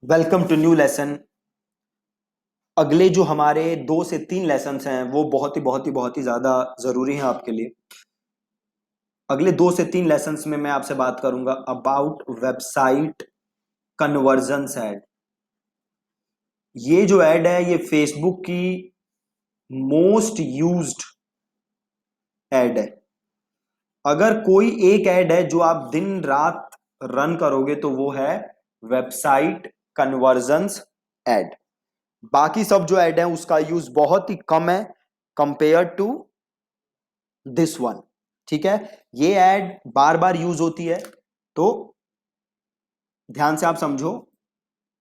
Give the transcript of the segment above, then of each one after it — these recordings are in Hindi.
Welcome to new lesson. अगले जो हमारे 2 से 3 लेसन्स हैं वो बहुत ही ज्यादा जरूरी हैं आपके लिए। अगले 2 से 3 लेसन्स में मैं आपसे बात करूंगा अबाउट वेबसाइट कन्वर्जन एड। ये जो ऐड है ये फेसबुक की मोस्ट यूज्ड ऐड है। अगर कोई एक ऐड है जो आप दिन रात रन करोगे तो वो है वेबसाइट कन्वर्जन्स ऐड। बाकी सब जो ऐड है उसका यूज बहुत ही कम है कंपेयर टू दिस वन। ठीक है, ये ऐड बार बार यूज होती है तो ध्यान से आप समझो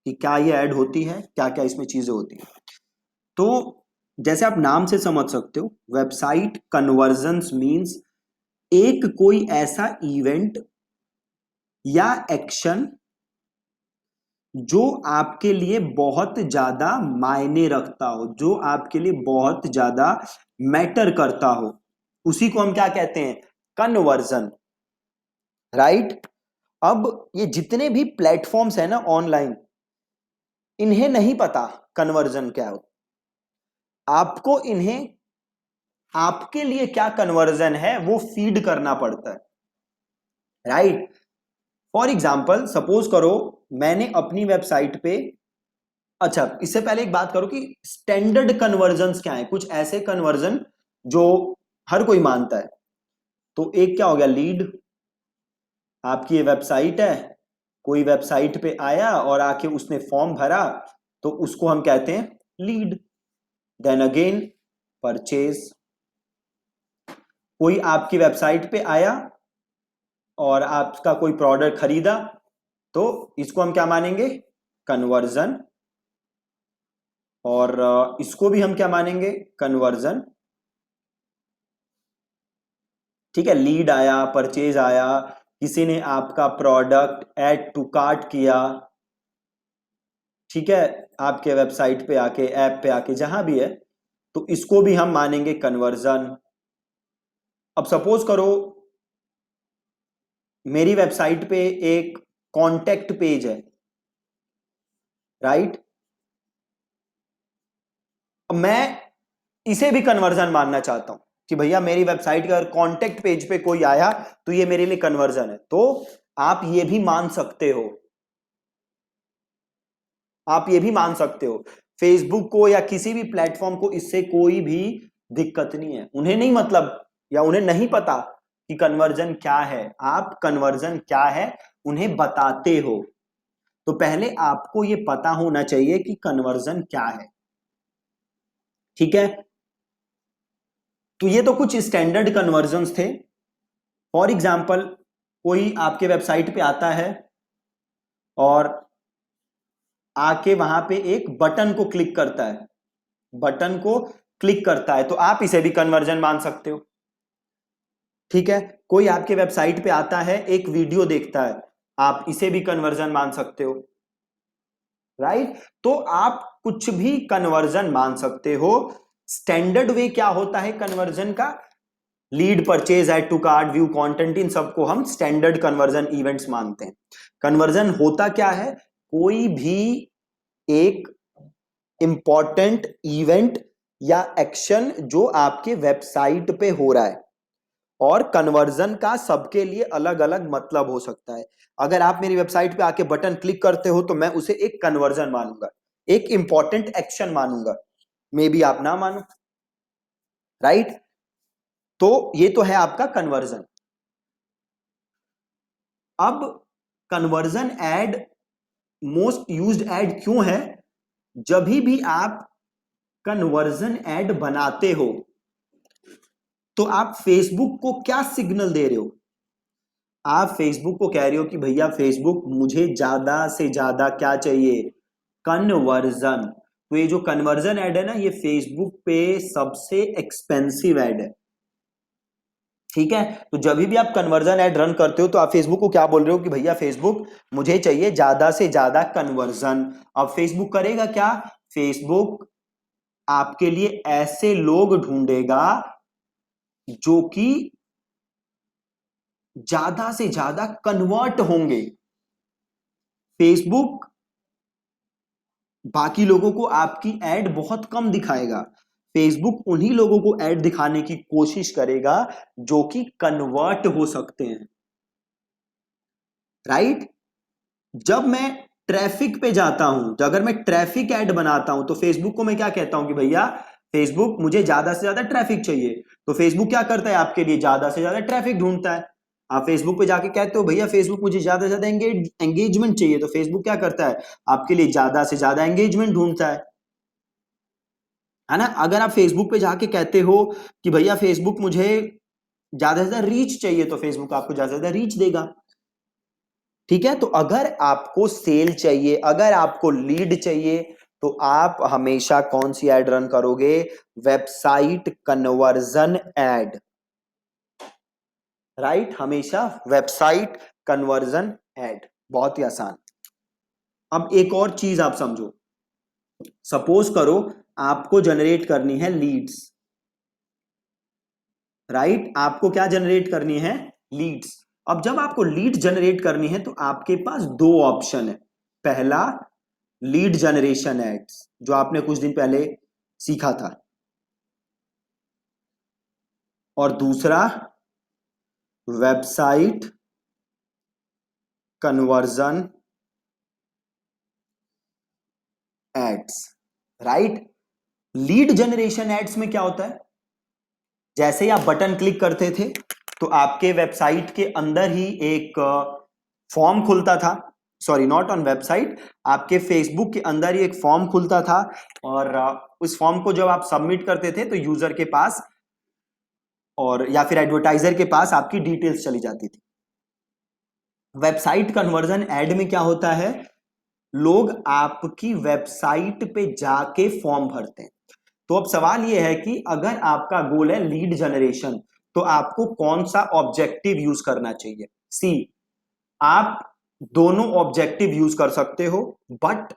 कि क्या ये ऐड होती है, क्या क्या इसमें चीजें होती है। तो जैसे आप नाम से समझ सकते हो, वेबसाइट कन्वर्जन्स मींस एक कोई ऐसा इवेंट या एक्शन जो आपके लिए बहुत ज्यादा मायने रखता हो, जो आपके लिए बहुत ज्यादा मैटर करता हो, उसी को हम क्या कहते हैं? कन्वर्जन। राइट। अब ये जितने भी प्लेटफॉर्म्स है ना ऑनलाइन, इन्हें नहीं पता कन्वर्जन क्या हो। आपको इन्हें आपके लिए क्या कन्वर्जन है वो फीड करना पड़ता है। राइट। फॉर एग्जाम्पल सपोज करो मैंने अपनी वेबसाइट पे, अच्छा इससे पहले एक बात करो कि स्टैंडर्ड कन्वर्जन क्या है। कुछ ऐसे कन्वर्जन जो हर कोई मानता है। तो एक क्या हो गया, लीड। आपकी ये वेबसाइट है, कोई वेबसाइट पे आया और आके उसने फॉर्म भरा तो उसको हम कहते हैं लीड। Then again purchase. कोई आपकी वेबसाइट पे आया और आपका कोई प्रोडक्ट खरीदा तो इसको हम क्या मानेंगे? कन्वर्जन। और इसको भी हम क्या मानेंगे? कन्वर्जन। ठीक है, लीड आया, परचेज आया, किसी ने आपका प्रोडक्ट ऐड टू कार्ट किया, ठीक है, आपके वेबसाइट पे आके, ऐप पे आके, जहां भी है, तो इसको भी हम मानेंगे कन्वर्जन। अब सपोज करो मेरी वेबसाइट पे एक कॉन्टेक्ट पेज है। राइट। अब मैं इसे भी कन्वर्जन मानना चाहता हूं कि भैया मेरी वेबसाइट का अगर कॉन्टेक्ट पेज पे कोई आया तो ये मेरे लिए कन्वर्जन है। तो आप ये भी मान सकते हो, आप ये भी मान सकते हो। फेसबुक को या किसी भी प्लेटफॉर्म को इससे कोई भी दिक्कत नहीं है। उन्हें नहीं मतलब, या उन्हें नहीं पता कि कन्वर्जन क्या है। आप कन्वर्जन क्या है उन्हें बताते हो। तो पहले आपको यह पता होना चाहिए कि कन्वर्जन क्या है। ठीक है, तो ये तो कुछ स्टैंडर्ड कन्वर्जन्स थे। फॉर एग्जाम्पल कोई आपके वेबसाइट पे आता है और आके वहां पे एक बटन को क्लिक करता है, बटन को क्लिक करता है, तो आप इसे भी कन्वर्जन मान सकते हो। ठीक है, कोई आपके वेबसाइट पे आता है, एक वीडियो देखता है, आप इसे भी कन्वर्जन मान सकते हो। राइट। तो आप कुछ भी कन्वर्जन मान सकते हो। स्टैंडर्ड वे क्या होता है कन्वर्जन का? Lead, purchase, add to cart, view content, इन सबको हम स्टैंडर्ड कन्वर्जन इवेंट्स मानते हैं। कन्वर्जन होता क्या है? कोई भी एक इंपॉर्टेंट इवेंट या एक्शन जो आपके वेबसाइट पे हो रहा है। और कन्वर्जन का सबके लिए अलग अलग मतलब हो सकता है। अगर आप मेरी वेबसाइट पे आके बटन क्लिक करते हो तो मैं उसे एक कन्वर्जन मानूंगा, एक इंपॉर्टेंट एक्शन मानूंगा। मे बी आप ना मानो। राइट। तो ये तो है आपका कन्वर्जन। अब conversion ad most used ad क्यों है? जब भी आप कन्वर्जन एड बनाते हो तो आप फेसबुक को क्या सिग्नल दे रहे हो? आप फेसबुक को कह रहे हो कि भैया फेसबुक मुझे ज्यादा से ज्यादा क्या चाहिए? कन्वर्जन। तो ये जो कन्वर्जन ऐड है ना, ये फेसबुक पे सबसे एक्सपेंसिव ऐड है। ठीक है, तो जब भी आप कन्वर्जन ऐड रन करते हो तो आप फेसबुक को क्या बोल रहे हो कि भैया फेसबुक मुझे चाहिए ज्यादा से ज्यादा कन्वर्जन। अब फेसबुक करेगा क्या? फेसबुक आपके लिए ऐसे लोग ढूंढेगा जो कि ज्यादा से ज्यादा कन्वर्ट होंगे। फेसबुक बाकी लोगों को आपकी एड बहुत कम दिखाएगा। फेसबुक उन्हीं लोगों को एड दिखाने की कोशिश करेगा जो कि कन्वर्ट हो सकते हैं, राइट। जब मैं ट्रैफिक पे जाता हूं, तो अगर मैं ट्रैफिक ऐड बनाता हूं तो फेसबुक को मैं क्या कहता हूं कि भैया फेसबुक मुझे ज्यादा से ज्यादा ट्रैफिक चाहिए, तो फेसबुक क्या करता है आपके लिए, ज्यादा से ज्यादा ट्रैफिक ढूंढता है। आप फेसबुक पे जाके कहते हो भैया फेसबुक मुझे ज्यादा से ज्यादा एंगेजमेंट चाहिए, तो फेसबुक क्या करता है आपके लिए ज्यादा से ज्यादा एंगेजमेंट ढूंढता है ना। अगर आप फेसबुक पे जाके कहते हो कि भैया फेसबुक मुझे ज्यादा से ज्यादा रीच चाहिए, तो फेसबुक आपको ज्यादा से ज्यादा रीच देगा, ठीक है। तो अगर आपको सेल चाहिए, अगर आपको लीड चाहिए, तो आप हमेशा कौन सी एड रन करोगे, वेबसाइट कन्वर्जन एड, राइट। हमेशा वेबसाइट कन्वर्जन एड, बहुत ही आसान। अब एक और चीज आप समझो, सपोज करो आपको जनरेट करनी है लीड्स, राइट। आपको क्या जनरेट करनी है, लीड्स। अब जब आपको लीड जनरेट करनी है तो आपके पास दो ऑप्शन है। पहला लीड जनरेशन एड्स, जो आपने कुछ दिन पहले सीखा था, और दूसरा website conversion ads, right. Lead generation ads में क्या होता है, जैसे ही आप बटन क्लिक करते थे तो आपके वेबसाइट के अंदर ही एक फॉर्म खुलता था, सॉरी नॉट ऑन वेबसाइट, आपके फेसबुक के अंदर ही एक फॉर्म खुलता था, और उस फॉर्म को जब आप सबमिट करते थे तो यूजर के पास और या फिर एडवर्टाइजर के पास आपकी डिटेल्स चली जाती थी। वेबसाइट कन्वर्जन ऐड में क्या होता है, लोग आपकी वेबसाइट पे जाके फॉर्म भरते हैं। तो अब सवाल यह है कि अगर आपका गोल है लीड जनरेशन, तो आपको कौन सा ऑब्जेक्टिव यूज करना चाहिए। सी, आप दोनों ऑब्जेक्टिव यूज कर सकते हो, बट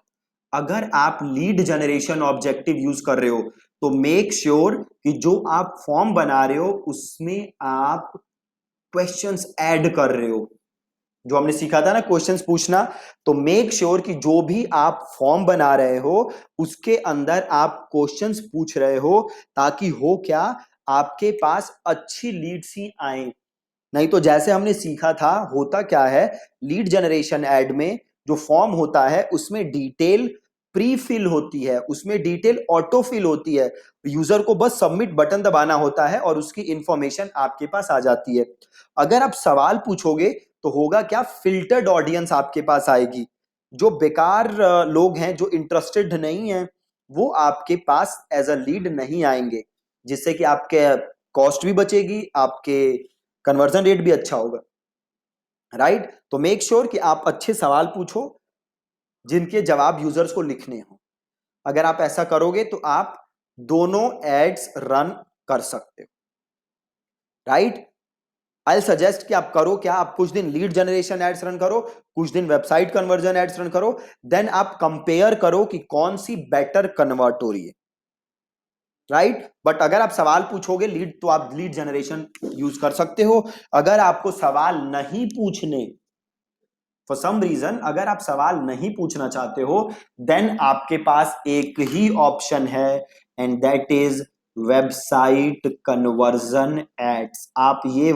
अगर आप लीड जनरेशन ऑब्जेक्टिव यूज कर रहे हो तो मेक श्योर कि जो आप फॉर्म बना रहे हो उसमें आप क्वेश्चंस ऐड कर रहे हो, जो हमने सीखा था ना क्वेश्चंस पूछना। तो मेक श्योर कि जो भी आप फॉर्म बना रहे हो उसके अंदर आप क्वेश्चंस पूछ रहे हो, ताकि हो क्या, आपके पास अच्छी लीड्स ही आए। नहीं तो जैसे हमने सीखा था, होता क्या है, लीड जनरेशन एड में जो फॉर्म होता है उसमें डिटेल प्री फिल होती है, उसमें डिटेल ऑटो फिल होती है, यूजर को बस सबमिट बटन दबाना होता है और उसकी इंफॉर्मेशन आपके पास आ जाती है। अगर आप सवाल पूछोगे तो होगा क्या, फिल्टर्ड ऑडियंस आपके पास आएगी, जो बेकार लोग हैं जो इंटरेस्टेड नहीं है वो आपके पास एज अ लीड नहीं आएंगे, जिससे कि आपके कॉस्ट भी बचेगी, आपके कन्वर्जन रेट भी अच्छा होगा, राइट। तो मेक श्योर कि आप अच्छे सवाल पूछो जिनके जवाब यूजर्स को लिखने हो। अगर आप ऐसा करोगे तो आप दोनों एड्स रन कर सकते हो, राइट। आई सजेस्ट कि आप करो क्या, आप कुछ दिन लीड जनरेशन एड्स रन करो, कुछ दिन वेबसाइट कन्वर्जन एड्स रन करो, देन आप कंपेयर करो कि कौन सी बेटर कन्वर्ट हो रही है, राइट। बट अगर आप सवाल पूछोगे लीड, तो आप लीड जनरेशन यूज कर सकते हो। अगर आपको सवाल नहीं पूछने, फॉर सम रीजन अगर आप सवाल नहीं पूछना चाहते हो, देन आपके पास एक ही ऑप्शन है, and that is website conversion ads. आप ये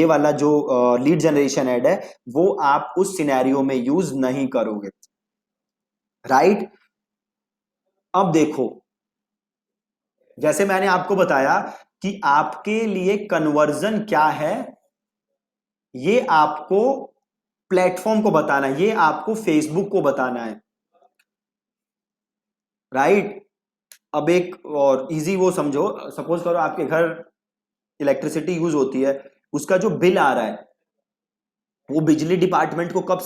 वाला जो लीड जनरेशन एड है वो आप उस सिनेरियो में यूज नहीं करोगे, राइट। अब देखो, जैसे मैंने आपको बताया कि आपके लिए कन्वर्जन क्या है, ये आपको प्लेटफॉर्म को बताना है, ये आपको फेसबुक को बताना है, राइट। अब एक और इजी वो समझो, सपोज करो आपके घर इलेक्ट्रिसिटी यूज होती है, उसका जो बिल आ रहा है वो बिजली डिपार्टमेंट को कब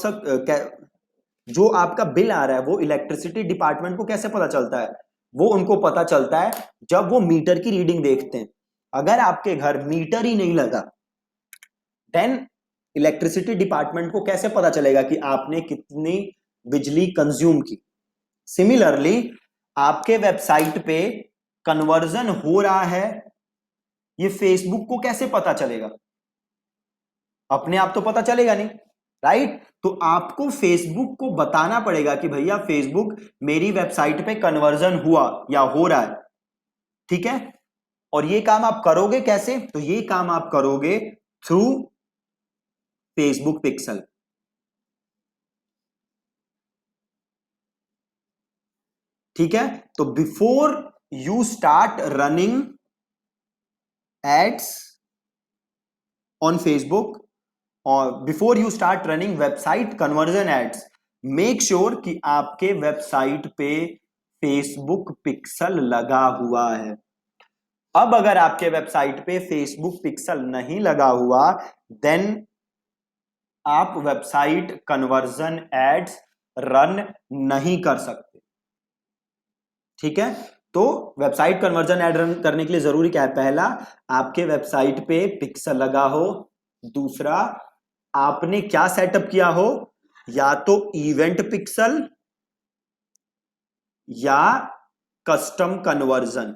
जो आपका बिल आ रहा है वो इलेक्ट्रिसिटी डिपार्टमेंट को कैसे पता चलता है, वो उनको पता चलता है जब वो मीटर की रीडिंग देखते हैं। अगर आपके घर मीटर ही नहीं लगा, देन इलेक्ट्रिसिटी डिपार्टमेंट को कैसे पता चलेगा कि आपने कितनी बिजली कंज्यूम की। सिमिलरली आपके वेबसाइट पे कन्वर्जन हो रहा है, ये फेसबुक को कैसे पता चलेगा, अपने आप तो पता चलेगा नहीं, राइट। तो आपको फेसबुक को बताना पड़ेगा कि भैया फेसबुक मेरी वेबसाइट पे कन्वर्जन हुआ या हो रहा है, ठीक है। और ये काम आप करोगे कैसे? तो ये काम आप करोगे थ्रू फेसबुक पिक्सल, ठीक है। तो before you start running ads on Facebook और before you start running website conversion ads, make sure कि आपके वेबसाइट पे फेसबुक पिक्सल लगा हुआ है। अब अगर आपके वेबसाइट पे फेसबुक पिक्सल नहीं लगा हुआ, देन आप वेबसाइट कन्वर्जन एड्स रन नहीं कर सकते, ठीक है। तो वेबसाइट कन्वर्जन एड रन करने के लिए जरूरी क्या है? पहला, आपके वेबसाइट पे पिक्सल लगा हो। दूसरा, आपने क्या सेटअप किया हो? या तो इवेंट पिक्सल या कस्टम कन्वर्जन,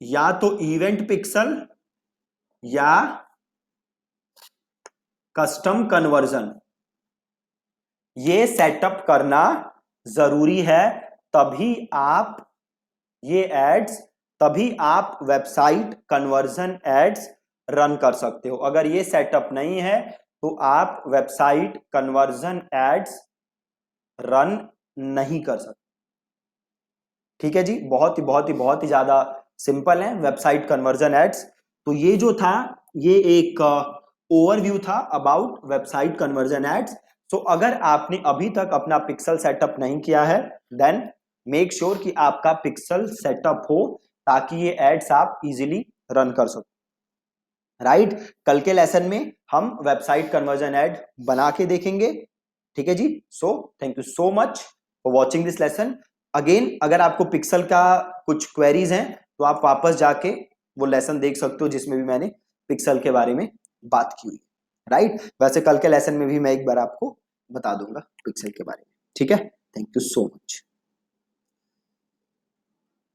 या तो इवेंट पिक्सल या कस्टम कन्वर्जन, ये सेटअप करना जरूरी है। तभी आप ये एड्स, तभी आप वेबसाइट कन्वर्जन एड्स रन कर सकते हो। अगर ये सेटअप नहीं है तो आप वेबसाइट कन्वर्जन एड्स रन नहीं कर सकते, ठीक है जी। बहुत ही ज्यादा सिंपल है वेबसाइट कन्वर्जन एड्स। तो ये जो था, ये एक ओवरव्यू था अबाउट वेबसाइट कन्वर्जन एड्स। सो अगर आपने अभी तक अपना पिक्सल सेटअप नहीं किया है, देन मेक श्योर कि आपका पिक्सल सेटअप हो, ताकि ये एड्स आप इजीली रन कर सको, राइट। कल के लेसन में हम वेबसाइट कन्वर्जन एड बना के देखेंगे, ठीक है जी। So thank you so much for watching this lesson. Again, अगर आपको पिक्सल का कुछ क्वेरीज हैं तो आप वापस जाके वो लेसन देख सकते हो जिसमें भी मैंने पिक्सल के बारे में बात की हुई, राइट। वैसे कल के लेसन में भी मैं एक बार आपको बता दूंगा पिक्सल के बारे में, ठीक है। Thank you so much.